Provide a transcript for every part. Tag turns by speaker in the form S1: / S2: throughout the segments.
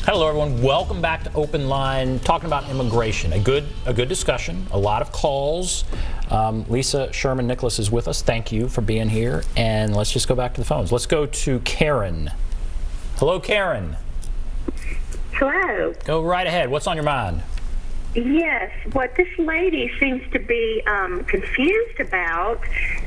S1: Hello, everyone. Welcome back to OpenLine, talking about immigration. A good discussion, a lot of calls. Lisa Sherman-Nikolaus is with us. Thank you for being here. And let's just go back to the phones. Let's go to Karen. Hello, Karen.
S2: Hello.
S1: Go right ahead. What's on your mind?
S2: Yes, what this lady seems to be confused about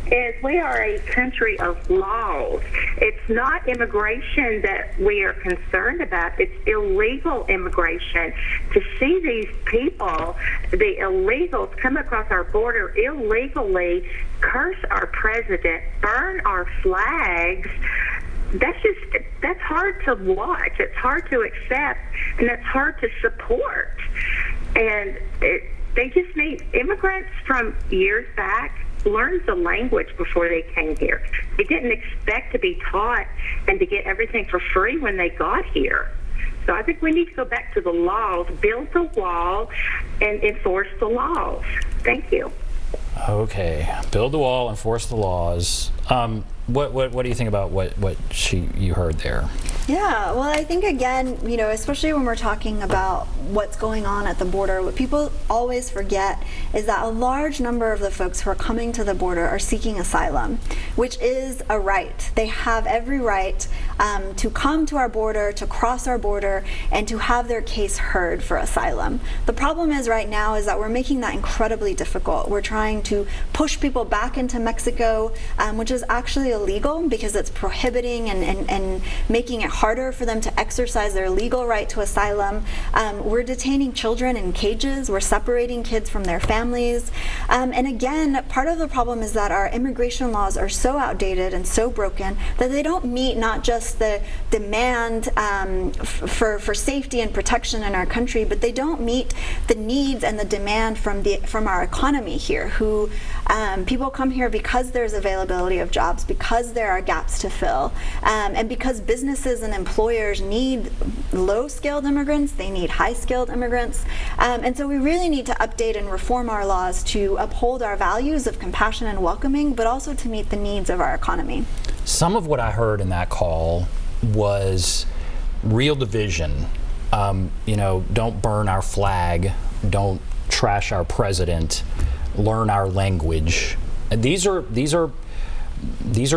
S2: is we are a country of laws. It's not immigration that we are concerned about. It's illegal immigration. To see these people, the illegals, come across our border illegally, curse our president, burn our flags, that's hard to watch. It's hard to accept, and it's hard to support. And they just need immigrants from years back learned the language before they came here. They didn't expect to be taught and to get everything for free when they got here. So I think we need to go back to the laws, build the wall, and enforce the laws. Thank you.
S1: Okay, build the wall, enforce the laws. What do you think about what you heard there?
S3: Yeah, well, I think again, you know, especially when we're talking about what's going on at the border, what people always forget is that a large number of the folks who are coming to the border are seeking asylum, which is a right. They have every right to come to our border, to cross our border, and to have their case heard for asylum. The problem is right now is that we're making that incredibly difficult. We're trying to push people back into Mexico, which is actually illegal because it's prohibiting and making it harder for them to exercise their legal right to asylum. We're detaining children in cages. We're separating kids from their families. And again, part of the problem is that our immigration laws are so outdated and so broken that they don't meet not just the demand for safety and protection in our country, but they don't meet the needs and the demand from our economy here. Who people come here because there's availability of jobs, because there are gaps to fill, and because businesses and employers need low-skilled immigrants, they need high-skilled immigrants. And so we really need to update and reform our laws to uphold our values of compassion and welcoming, but also to meet the needs of our economy.
S1: Some of what I heard in that call was real division. You know, don't burn our flag, don't trash our president, learn our language. And these are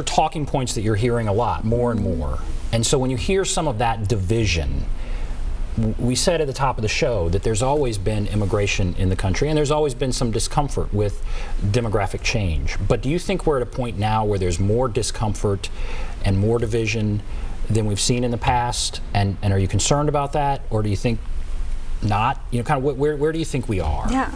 S1: talking points that you're hearing a lot, more and more. And so when you hear some of that division, we said at the top of the show that there's always been immigration in the country and there's always been some discomfort with demographic change. But do you think we're at a point now where there's more discomfort and more division than we've seen in the past? And are you concerned about that, or do you think not? You know, kind of where do you think we are?
S3: Yeah.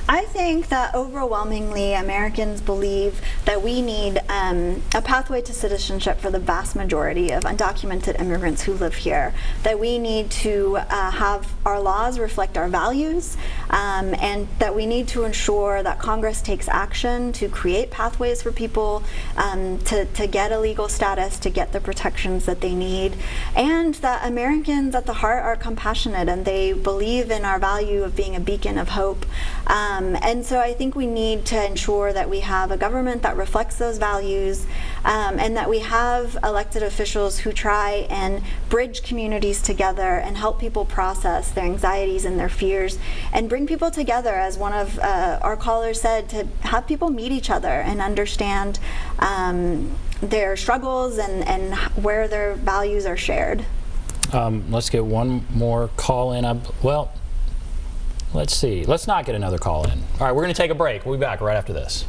S3: I think that overwhelmingly Americans believe that we need a pathway to citizenship for the vast majority of undocumented immigrants who live here, that we need to have our laws reflect our values, and that we need to ensure that Congress takes action to create pathways for people to get a legal status, to get the protections that they need, and that Americans at the heart are compassionate and they believe in our value of being a beacon of hope. And so I think we need to ensure that we have a government that reflects those values, and that we have elected officials who try and bridge communities together and help people process their anxieties and their fears and bring people together, as one of our callers said, to have people meet each other and understand their struggles and where their values are shared.
S1: Let's get one more call in. Well, let's see. Let's not get another call in. All right, we're going to take a break. We'll be back right after this.